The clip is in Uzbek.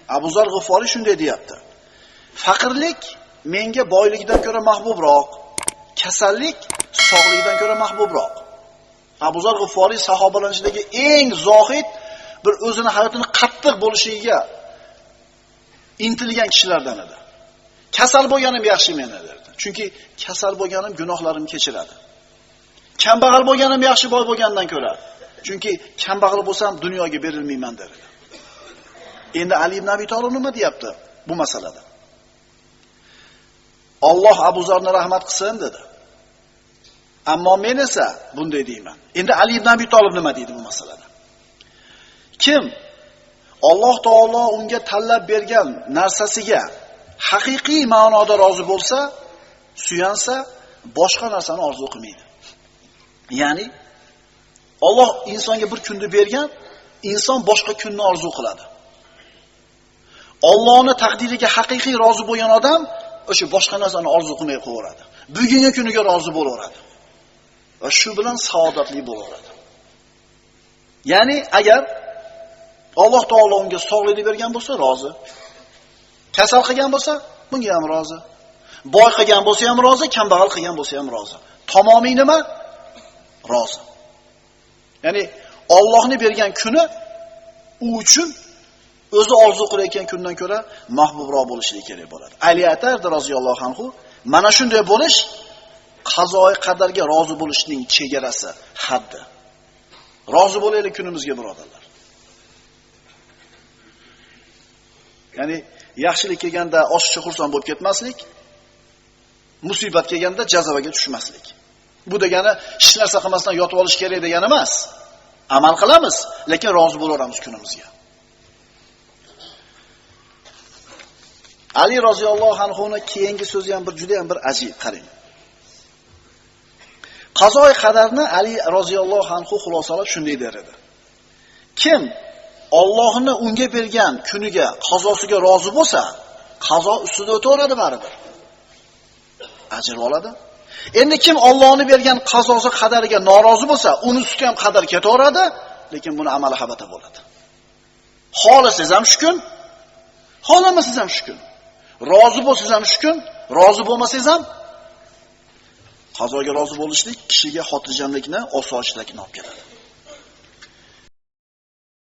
Abu Zar G'iforiy shunday deyapti. Faqirlik menga boylikdan ko'ra mahbubroq, kasallik sog'likdan ko'ra mahbubroq. Abu Zar G'iforiy sahobalar ichidagi eng zohid, bir o'zini hayotini qattiq bo'lishiga intilgan kishilardan edi. Kasal bo'lganim yaxshi meni derdi. Chunki kasal bo'lganim gunohlarimni kechiradi. Kambag'al bo'lganim yaxshi boy bo'lgandan ko'ra. Chunki kambag'al bo'lsam dunyoga berilmayman derdi. Endi Ali ibn Abi Talib nima deyapti bu masalada? Alloh Abu Zarni rahmat qilsin dedi. Ammo men esa bunday deyman. Endi Ali ibn Abi Talib nima deydi bu masalada? Kim Alloh taolo unga tanlab bergan narsasiga haqiqiy ma'noda rozi bo'lsa, suyansa, boshqa narsani orzu qilmaydi. Ya'ni Alloh insonga bir kunni bergan, inson boshqa kunni orzu qiladi. Allohning taqdiriga haqiqiy rozi bo'lgan odam o'sha boshqa narsani orzu qilmay qo'yaveradi. Bugungi kuniga rozi bo'laveradi. Va shu bilan saodatli bo'laveradi. Ya'ni agar Alloh taolo unga sog'lik bergan bo'lsa, rozi. Kasal qilgan bo'lsa, bunga ham rozi. Boy qilgan bo'lsa ham rozi, kambag'al qilgan bo'lsa ham rozi. Tamomiy nima? Rozi. Ya'ni Allohning bergan kuni u uchun o'zi orzu qilayotgan kundan ko'ra mahbubroq bo'lishi kerak bo'ladi. Ali aytardi roziyallohu anhu, mana shunday bo'lish qazoi qadarga rozi bo'lishning chegarasi, haddi. Rozi bo'laylik kunimizga, birodarlar. Ya'ni yaxshilik kelganda oshiqcha xursand bo'lib ketmaslik, musibat kelganda jazavaga tushmaslik. Bu degani hech narsa qilmasdan yotib olish kerak degani emas. Amal qilamiz, lekin rozi bo'laveramiz kunimizga. Ali roziyallohu anhuning keyingi so'zi ham juda ham bir ajib, qarang. Qazoi qadarni Ali roziyallohu anhu xulosalab shunday der edi. Kim Allohning unga bergan kuniga, qazosiga rozi bo'lsa, qazo ustida o'taveradi baribir. Ajr oladi. Endi kim Allohning bergan qazosi qadariga norozi bo'lsa, uni ustiga ham qadar ketaveradi, lekin buni amali habata bo'ladi. Xohlasangiz ham shu kun, xohlamasangiz ham shu kun. Rozi bo'lsangiz ham shu kun, rozi bo'lmasangiz ham qazoga rozi bo'lishlik kishiga xotirjamlikni, osoyishtalikni olib keladi.